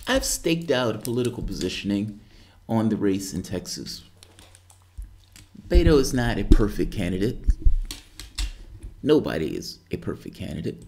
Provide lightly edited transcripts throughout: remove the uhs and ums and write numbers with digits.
I've staked out a political positioning on the race in Texas. Beto is not a perfect candidate. Nobody is a perfect candidate.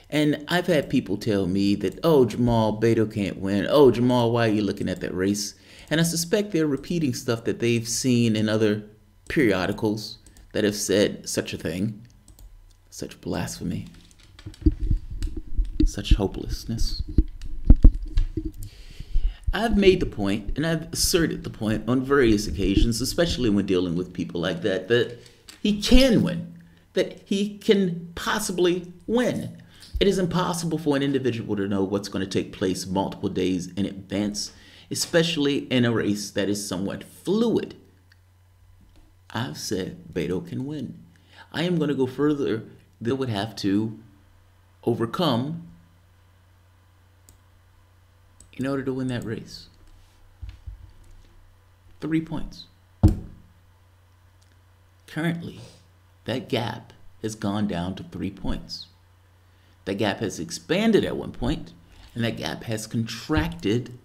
And I've had people tell me that, oh, Jamarl, Beto can't win. Oh, Jamarl, why are you looking at that race? And I suspect they're repeating stuff that they've seen in other periodicals that have said such a thing. Such blasphemy. Such hopelessness. I've made the point, and I've asserted the point on various occasions, especially when dealing with people like that, that he can win, that he can possibly win. It is impossible for an individual to know what's going to take place multiple days in advance, especially in a race that is somewhat fluid. I've said Beto can win. I am going to go further. They would have to overcome in order to win that race. 3 points. Currently, that gap has gone down to 3 points. That gap has expanded at one point, and that gap has contracted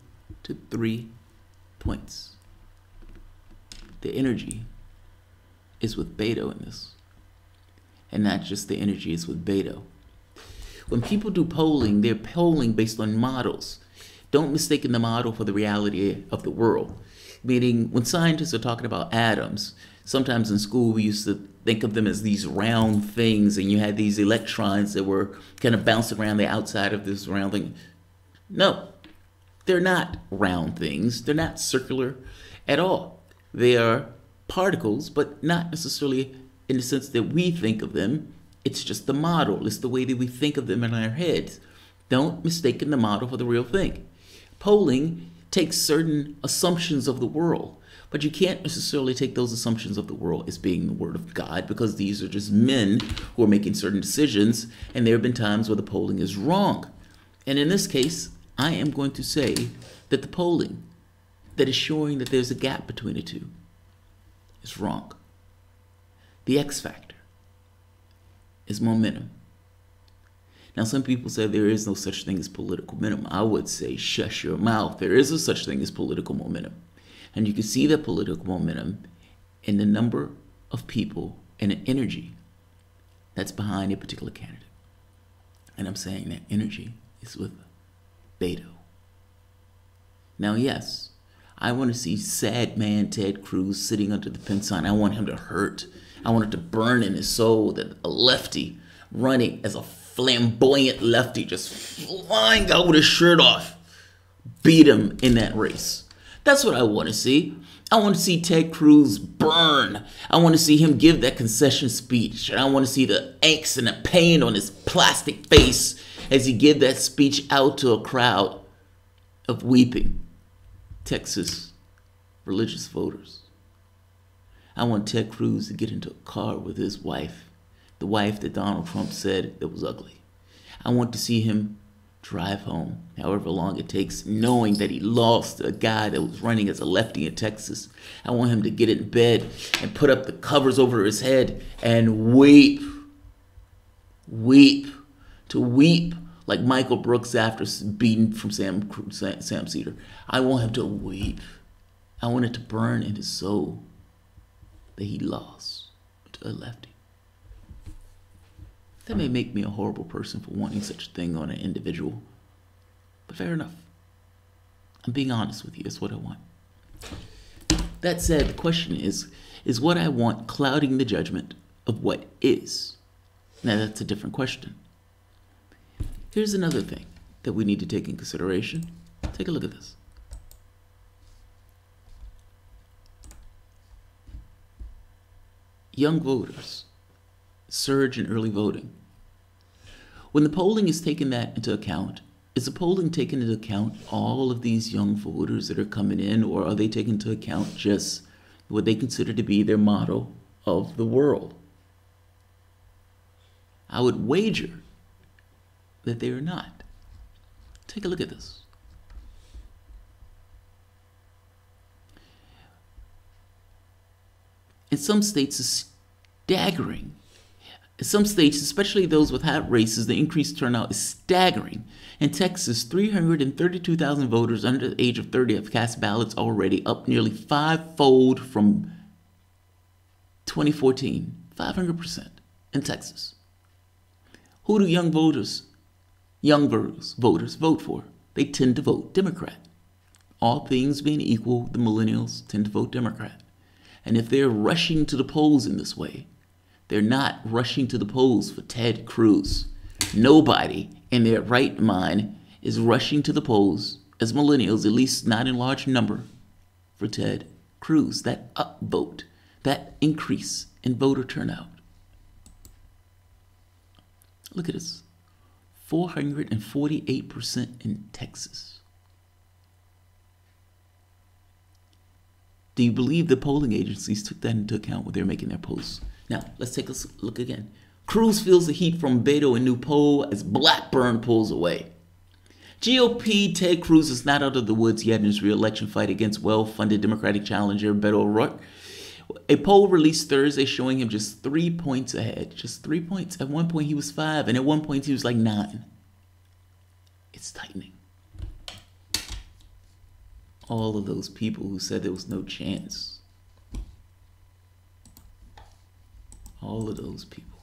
to 3 points. The energy is with Beto in this. And not just the energy is with Beto. When people do polling, they're polling based on models. Don't mistake the model for the reality of the world. Meaning, when scientists are talking about atoms, sometimes in school we used to think of them as these round things, and you had these electrons that were kind of bouncing around the outside of this round thing. No, they're not round things. They're not circular at all. They are particles, but not necessarily in the sense that we think of them. It's just the model. It's the way that we think of them in our heads. Don't mistake the model for the real thing. Polling takes certain assumptions of the world, but you can't necessarily take those assumptions of the world as being the word of God, because these are just men who are making certain decisions, and there have been times where the polling is wrong. And in this case, I am going to say that the polling that is showing that there's a gap between the two is wrong. The X factor is momentum. Now, some people say there is no such thing as political momentum. I would say, shush your mouth. There is a such thing as political momentum. And you can see that political momentum in the number of people and the energy that's behind a particular candidate. And I'm saying that energy is with Beto. Now, yes, I want to see sad man Ted Cruz sitting under the pen sign. I want him to hurt. I want it to burn in his soul that a lefty running as a flamboyant lefty just flying out with his shirt off beat him in that race. That's what I want to see. I want to see Ted Cruz burn. I want to see him give that concession speech. And I want to see the angst and the pain on his plastic face as he give that speech out to a crowd of weeping Texas religious voters. I want Ted Cruz to get into a car with his wife, the wife that Donald Trump said that was ugly. I want to see him drive home, however long it takes, knowing that he lost a guy that was running as a lefty in Texas. I want him to get in bed and put up the covers over his head and weep. Weep. To weep like Michael Brooks after beating from Sam Cedar. I want him to weep. I want it to burn in his soul that he lost to a lefty. That may make me a horrible person for wanting such a thing on an individual, but fair enough. I'm being honest with you. It's what I want. That said, the question is what I want clouding the judgment of what is? Now, that's a different question. Here's another thing that we need to take in consideration. Take a look at this. Young voters surge in early voting. When the polling is taking that into account, is the polling taking into account all of these young voters that are coming in, or are they taking into account just what they consider to be their model of the world? I would wager that they are not. Take a look at this. In some states, it's staggering In some states, especially those with hot races, the increased turnout is staggering. In Texas, 332,000 voters under the age of 30 have cast ballots already, up nearly five-fold from 2014. 500% in Texas. Who do young voters vote for? They tend to vote Democrat. All things being equal, the millennials tend to vote Democrat. And if they're rushing to the polls in this way, they're not rushing to the polls for Ted Cruz. Nobody in their right mind is rushing to the polls as millennials, at least not in large number, for Ted Cruz. That upvote, that increase in voter turnout. Look at this. 448% in Texas. Do you believe the polling agencies took that into account when they're making their polls? Now, let's take a look again. Cruz feels the heat from Beto in new poll as Blackburn pulls away. GOP Ted Cruz is not out of the woods yet in his re-election fight against well-funded Democratic challenger Beto O'Rourke. A poll released Thursday showing him just 3 points ahead. Just 3 points. At one point he was 5, and at one point he was like 9. It's tightening. All of those people who said there was no chance. All of those people.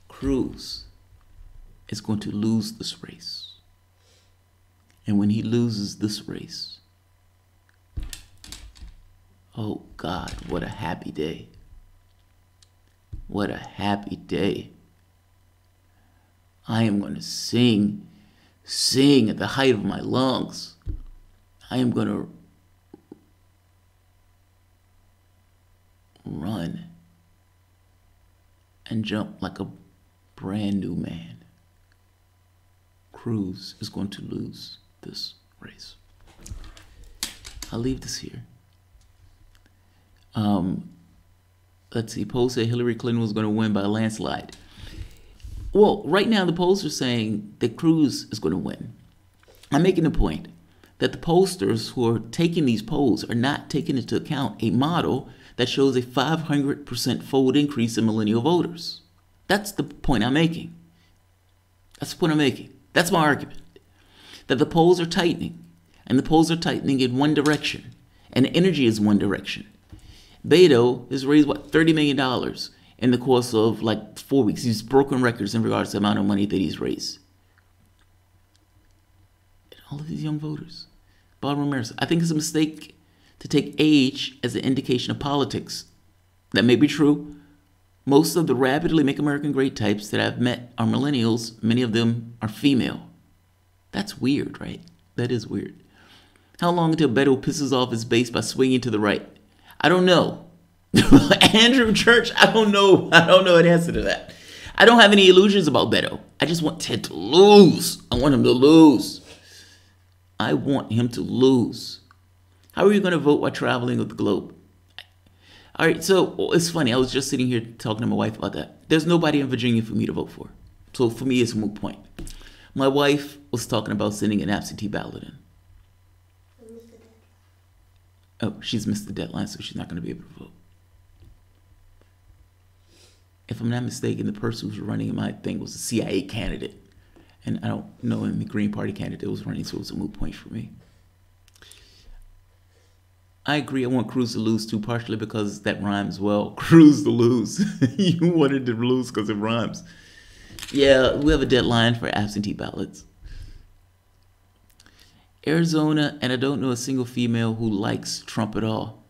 Cruz is going to lose this race. And when he loses this race, oh God, what a happy day. What a happy day. I am going to sing at the height of my lungs. I am going to run and jump like a brand new man. Cruz is going to lose this race. I'll leave this here. Let's see. Polls say Hillary Clinton was going to win by a landslide. Well, right now the polls are saying that Cruz is going to win. I'm making the point that the pollsters who are taking these polls are not taking into account a model that shows a 500% fold increase in millennial voters. That's the point I'm making. That's the point I'm making. That's my argument. That the polls are tightening, and the polls are tightening in one direction, and energy is one direction. Beto has raised, what, $30 million in the course of like 4 weeks. He's broken records in regards to the amount of money that he's raised. And all of these young voters. Bob Ramirez, I think it's a mistake to take age as an indication of politics. That may be true. Most of the rapidly Make America Great types that I've met are millennials. Many of them are female. That's weird, right? That is weird. How long until Beto pisses off his base by swinging to the right? I don't know. Andrew Church, I don't know. I don't know an answer to that. I don't have any illusions about Beto. I just want Ted to lose. I want him to lose. I want him to lose. How are you going to vote while traveling with the globe? All right, so it's funny. I was just sitting here talking to my wife about that. There's nobody in Virginia for me to vote for. So for me, it's a moot point. My wife was talking about sending an absentee ballot in. Oh, she's missed the deadline, so she's not going to be able to vote. If I'm not mistaken, the person who's running in my thing was a CIA candidate. And I don't know any Green Party candidate was running, so it was a moot point for me. I agree. I want Cruz to lose too, partially because that rhymes well. Cruz to lose. You wanted to lose because it rhymes. Yeah, we have a deadline for absentee ballots. Arizona, and I don't know a single female who likes Trump at all.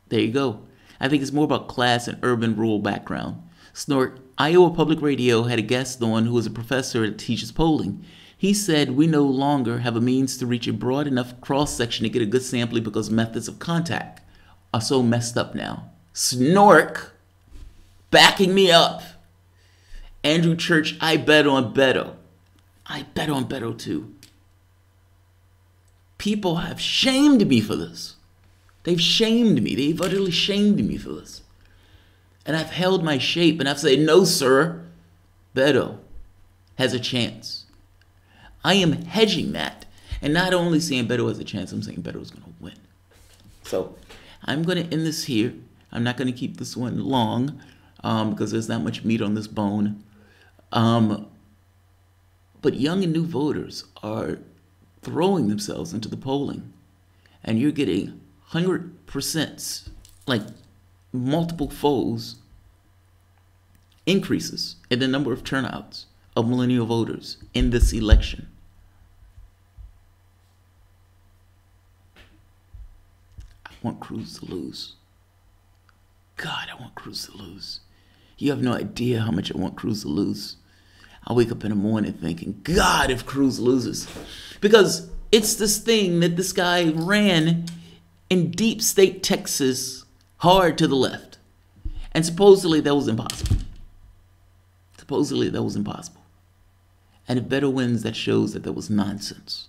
There you go. I think it's more about class and urban rural background. Snort, Iowa Public Radio had a guest on who is a professor that teaches polling. He said we no longer have a means to reach a broad enough cross-section to get a good sampling because methods of contact are so messed up now. Snork, backing me up. Andrew Church, I bet on Beto. I bet on Beto too. People have shamed me for this. They've shamed me. They've utterly shamed me for this. And I've held my shape and I've said, no, sir, Beto has a chance. I am hedging that. And not only saying Beto has a chance, I'm saying Beto is going to win. So I'm going to end this here. I'm not going to keep this one long. because there's not much meat on this bone. But young and new voters are throwing themselves into the polling, and you're getting 100%, like multiple folds increases in the number of turnouts of millennial voters in this election. I want Cruz to lose. God, I want Cruz to lose. You have no idea how much I want Cruz to lose. I wake up in the morning thinking, God, if Cruz loses. Because it's this thing that this guy ran in deep state Texas hard to the left. And supposedly that was impossible. Supposedly that was impossible. And if Beto wins, that shows that was nonsense.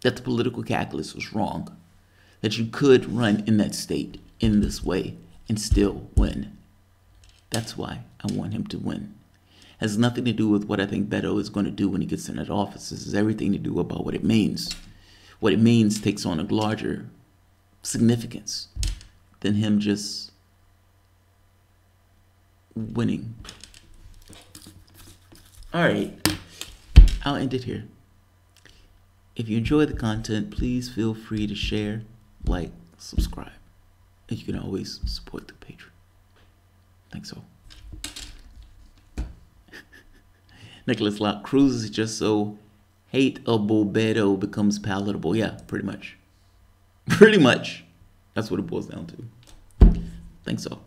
That the political calculus was wrong. That you could run in that state in this way and still win. That's why I want him to win. It has nothing to do with what I think Beto is going to do when he gets in that office. This has everything to do about what it means. What it means takes on a larger significance than him just winning. All right, I'll end it here. If you enjoy the content, please feel free to share, like, subscribe. And you can always support the Patreon. Thanks all. Nicholas Locke, Cruz is just so hateable, Beto becomes palatable. Yeah, pretty much. Pretty much. That's what it boils down to. Thanks all.